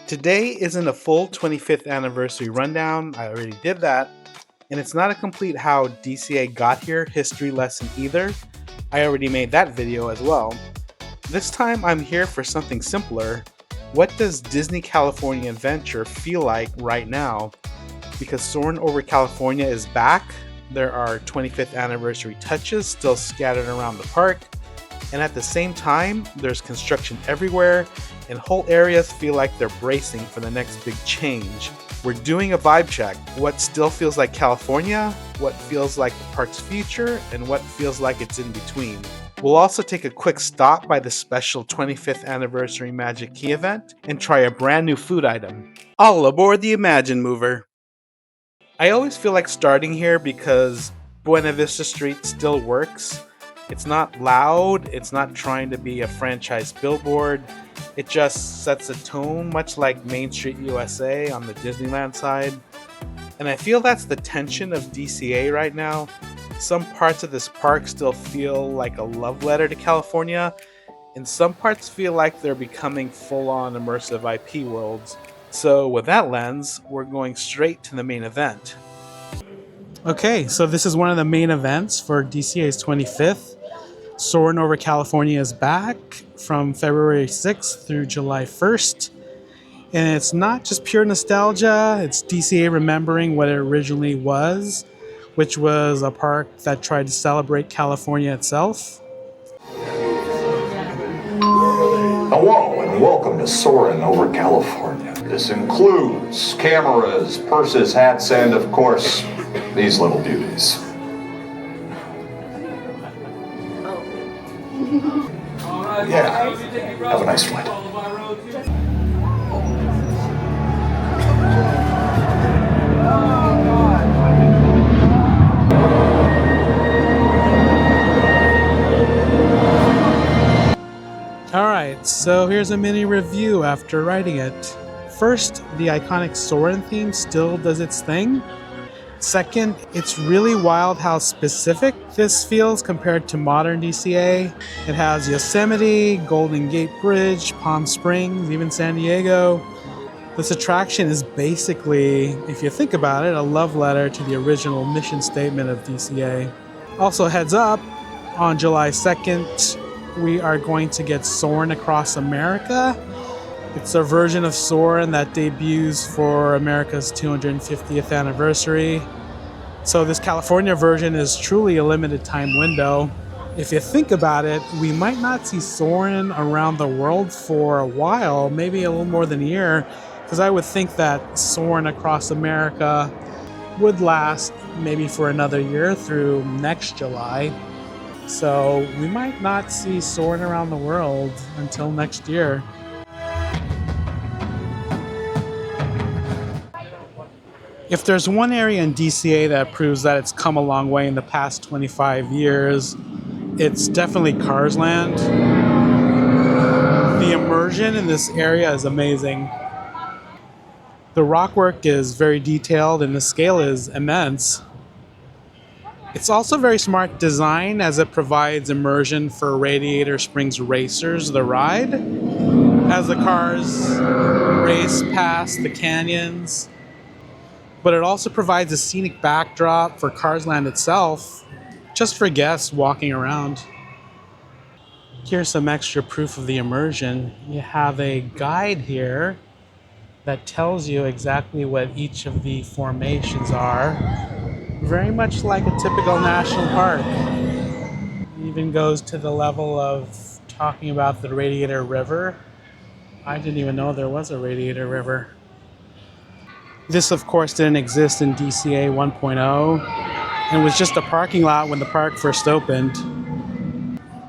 Today isn't a full 25th anniversary rundown, I already did that, and it's not a complete how DCA got here history lesson either. I already made that video as well. This time I'm here for something simpler. What does Disney California Adventure feel like right now? Because Soarin Over California is back, there are 25th anniversary touches still scattered around the park, and at the same time, there's construction everywhere, and whole areas feel like they're bracing for the next big change. We're doing a vibe check. What still feels like California, what feels like the park's future, and what feels like it's in between. We'll also take a quick stop by the special 25th anniversary Magic Key event and try a brand new food item. All aboard the Imagine Mover! I always feel like starting here because Buena Vista Street still works. It's not loud, it's not trying to be a franchise billboard, it just sets a tone much like Main Street USA on the Disneyland side. And I feel that's the tension of DCA right now. Some parts of this park still feel like a love letter to California, and some parts feel like they're becoming full-on immersive IP worlds. So with that lens, we're going straight to the main event. Okay, so this is one of the main events for DCA's 25th. Soarin Over California is back from February 6th through July 1st. And it's not just pure nostalgia, it's DCA remembering what it originally was, which was a park that tried to celebrate California itself. Hello and welcome to Soarin Over California. This includes cameras, purses, hats, and of course, these little beauties. Yeah, have a nice flight. Alright, so here's a mini review after writing it. First, the iconic Soarin theme still does its thing. Second, it's really wild how specific this feels compared to modern DCA. It has Yosemite, Golden Gate Bridge, Palm Springs, even San Diego. This attraction is basically, if you think about it, a love letter to the original mission statement of DCA. Also, heads up, on July 2nd, we are going to get Soarin' Across America. It's a version of Soarin' that debuts for America's 250th anniversary. So this California version is truly a limited time window. If you think about it, we might not see Soarin' around the world for a while, maybe a little more than a year, because I would think that Soarin' Across America would last maybe for another year through next July. So we might not see Soarin' around the world until next year. If there's one area in DCA that proves that it's come a long way in the past 25 years, it's definitely Cars Land. The immersion in this area is amazing. The rock work is very detailed and the scale is immense. It's also very smart design as it provides immersion for Radiator Springs Racers, the ride, as the cars race past the canyons. But it also provides a scenic backdrop for Cars Land itself, just for guests walking around. Here's some extra proof of the immersion. You have a guide here that tells you exactly what each of the formations are. Very much like a typical national park. It even goes to the level of talking about the Radiator River. I didn't even know there was a Radiator River. This, of course, didn't exist in DCA 1.0 and was just a parking lot when the park first opened.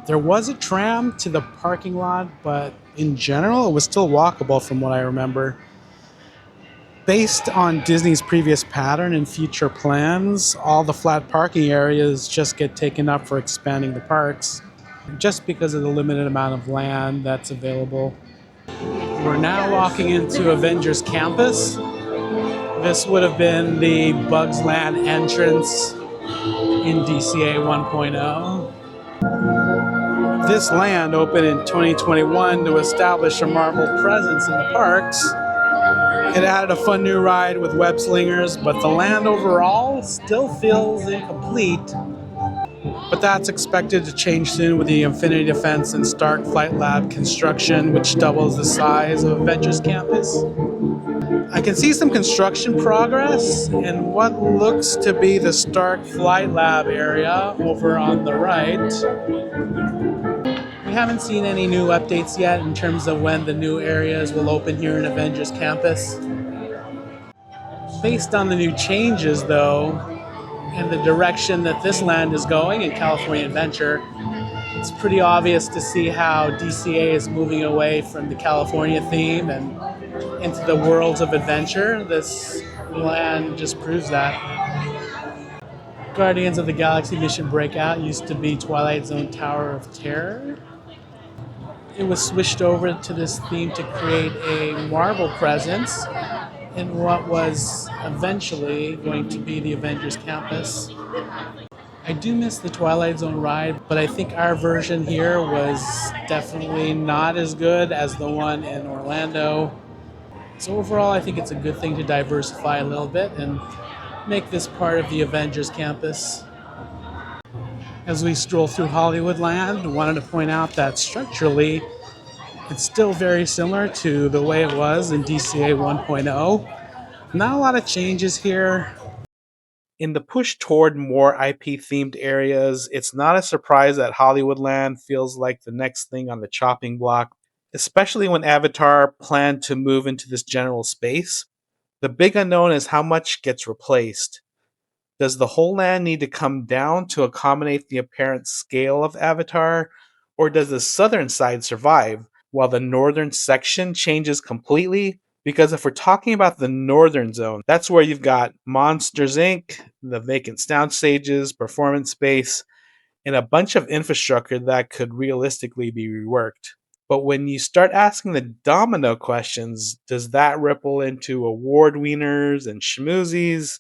There was a tram to the parking lot, but in general, it was still walkable from what I remember. Based on Disney's previous pattern and future plans, all the flat parking areas just get taken up for expanding the parks, just because of the limited amount of land that's available. We're now walking into Avengers Campus. This would have been the Bugs Land entrance in DCA 1.0. This land opened in 2021 to establish a Marvel presence in the parks, It added a fun new ride with web slingers, but the land overall still feels incomplete. But that's expected to change soon with the Infinity Defense and Stark Flight Lab construction, which doubles the size of Avengers Campus. I can see some construction progress in what looks to be the Stark Flight Lab area over on the right. We haven't seen any new updates yet in terms of when the new areas will open here in Avengers Campus. Based on the new changes, though, and the direction that this land is going in California Adventure, it's pretty obvious to see how DCA is moving away from the California theme and into the worlds of adventure. This land just proves that. Guardians of the Galaxy Mission Breakout used to be Twilight Zone Tower of Terror. It was switched over to this theme to create a Marvel presence in what was eventually going to be the Avengers Campus. I do miss the Twilight Zone ride, but I think our version here was definitely not as good as the one in Orlando. So overall, I think it's a good thing to diversify a little bit and make this part of the Avengers Campus. As we stroll through Hollywoodland, I wanted to point out that structurally, it's still very similar to the way it was in DCA 1.0. Not a lot of changes here. In the push toward more IP-themed areas, it's not a surprise that Hollywoodland feels like the next thing on the chopping block, especially when Avatar planned to move into this general space. The big unknown is how much gets replaced. Does the whole land need to come down to accommodate the apparent scale of Avatar, or does the southern side survive, while the northern section changes completely? Because if we're talking about the northern zone, that's where you've got Monsters Inc., the vacant sound stages, performance space, and a bunch of infrastructure that could realistically be reworked. But when you start asking the domino questions, does that ripple into award wieners and schmoozies?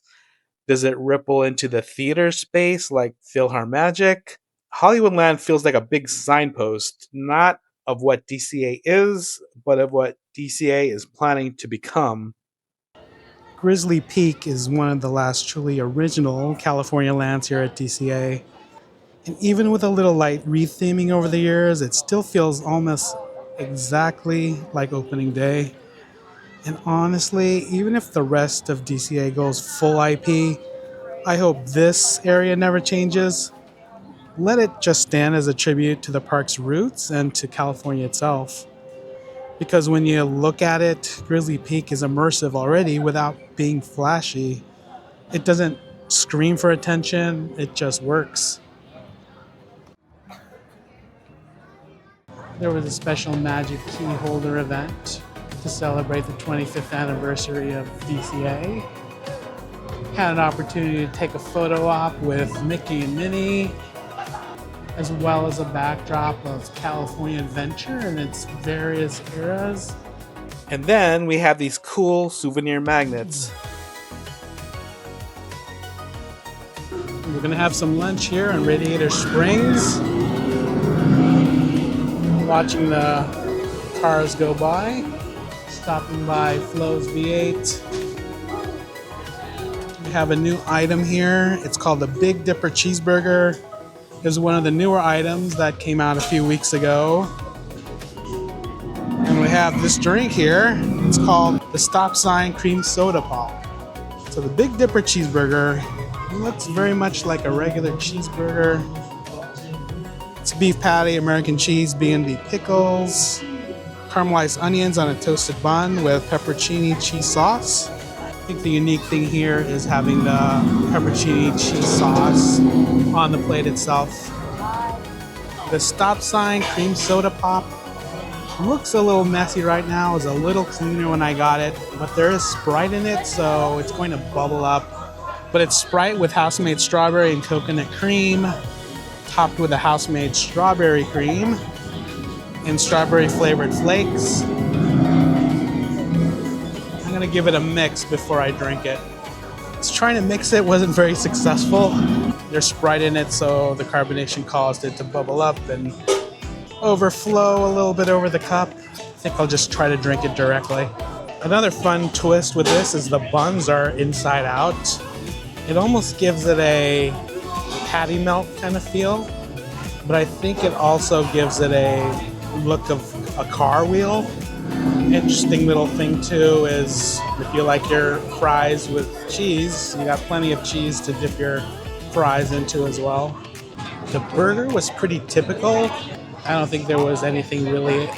Does it ripple into the theater space like PhilharMagic? Hollywoodland feels like a big signpost, not of what DCA is, but of what DCA is planning to become. Grizzly Peak is one of the last truly original California lands here at DCA. And even with a little light retheming over the years, it still feels almost exactly like opening day. And honestly, even if the rest of DCA goes full IP, I hope this area never changes. Let it just stand as a tribute to the park's roots and to California itself. Because when you look at it, Grizzly Peak is immersive already without being flashy. It doesn't scream for attention, it just works. There was a special magic key holder event to celebrate the 25th anniversary of DCA. Had an opportunity to take a photo op with Mickey and Minnie, as well as a backdrop of California Adventure and its various eras. And then we have these cool souvenir magnets. We're gonna have some lunch here in Radiator Springs, watching the cars go by, stopping by Flo's V8. We have a new item here. It's called the Big Dipper Cheeseburger. Is one of the newer items that came out a few weeks ago. And we have this drink here. It's called the Stop Sign Cream Soda Pop. So the Big Dipper Cheeseburger looks very much like a regular cheeseburger. It's beef patty, American cheese, B&B pickles, caramelized onions on a toasted bun with pepperoncini cheese sauce. I think the unique thing here is having the pepperoncini cheese sauce on the plate itself. The Stop Sign Cream Soda Pop looks a little messy right now. It was a little cleaner when I got it, but there is Sprite in it, so it's going to bubble up. But it's Sprite with house-made strawberry and coconut cream, topped with a house-made strawberry cream and strawberry flavored flakes. I'm gonna give it a mix before I drink it. Just trying to mix it wasn't very successful. There's Sprite in it, so the carbonation caused it to bubble up and overflow a little bit over the cup. I think I'll just try to drink it directly. Another fun twist with this is the buns are inside out. It almost gives it a patty melt kind of feel, but I think it also gives it a look of a car wheel. Interesting little thing too is if you like your fries with cheese, you got plenty of cheese to dip your fries into as well. The burger was pretty typical. I don't think there was anything really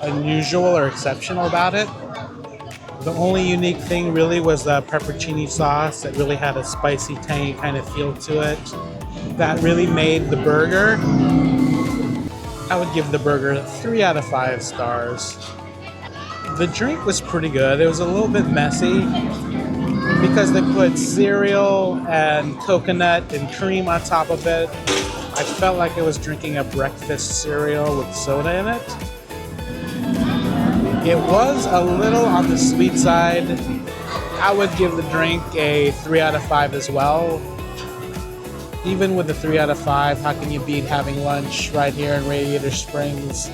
unusual or exceptional about it. The only unique thing really was the pepperoni sauce that really had a spicy, tangy kind of feel to it. That really made the burger. I would give the burger 3 out of 5 stars. The drink was pretty good. It was a little bit messy because they put cereal and coconut and cream on top of it. I felt like I was drinking a breakfast cereal with soda in it. It was a little on the sweet side. I would give the drink a 3 out of 5 as well. Even with the 3 out of 5, how can you beat having lunch right here in Radiator Springs?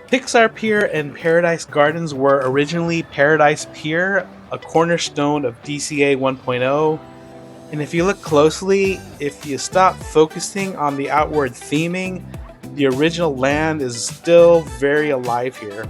Pixar Pier and Paradise Gardens were originally Paradise Pier, a cornerstone of DCA 1.0. And if you look closely, if you stop focusing on the outward theming, the original land is still very alive here.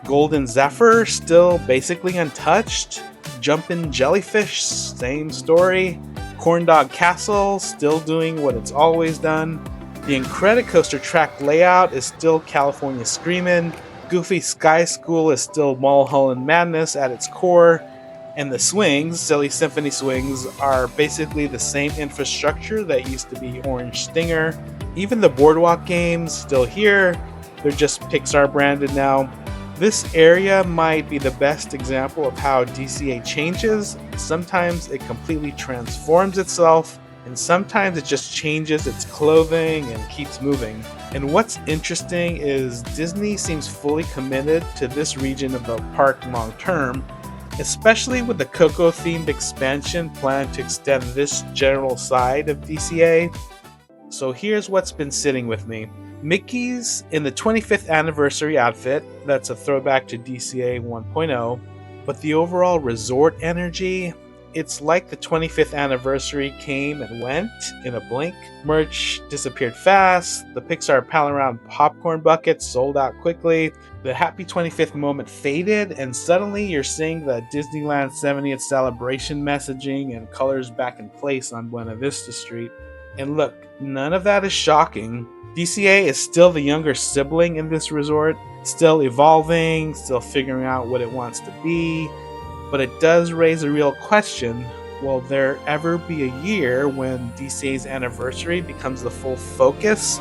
Golden Zephyr, still basically untouched. Jumpin' Jellyfish, same story. Corndog Castle, still doing what it's always done. The Incredicoaster track layout is still California Screamin'. Goofy Sky School is still Mulholland Madness at its core. And the swings, Silly Symphony swings, are basically the same infrastructure that used to be Orange Stinger. Even the Boardwalk games, still here. They're just Pixar branded now. This area might be the best example of how DCA changes. Sometimes it completely transforms itself, and sometimes it just changes its clothing and keeps moving. And what's interesting is Disney seems fully committed to this region of the park long term, especially with the Coco themed expansion planned to extend this general side of DCA. So here's what's been sitting with me. Mickey's in the 25th anniversary outfit, that's a throwback to DCA 1.0, but the overall resort energy, it's like the 25th anniversary came and went in a blink. Merch disappeared fast, the Pixar Pal Around popcorn buckets sold out quickly, the happy 25th moment faded, and suddenly you're seeing the Disneyland 70th celebration messaging and colors back in place on Buena Vista Street. And look, none of that is shocking. DCA is still the younger sibling in this resort, still evolving, still figuring out what it wants to be, but it does raise a real question. Will there ever be a year when DCA's anniversary becomes the full focus?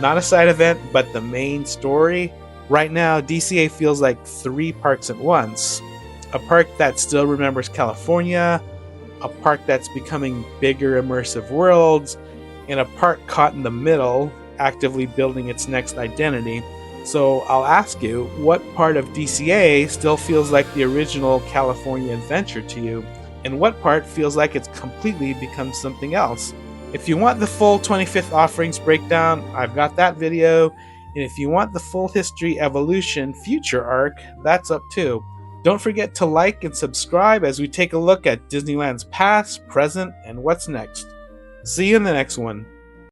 Not a side event, but the main story? Right now, DCA feels like 3 parks at once. A park that still remembers California, a park that's becoming bigger immersive worlds, and a park caught in the middle, actively building its next identity. So I'll ask you, what part of DCA still feels like the original California adventure to you? And what part feels like it's completely become something else? If you want the full 25th offerings breakdown, I've got that video. And if you want the full history, evolution, future arc, that's up too. Don't forget to like and subscribe as we take a look at Disneyland's past, present, and what's next. See you in the next one.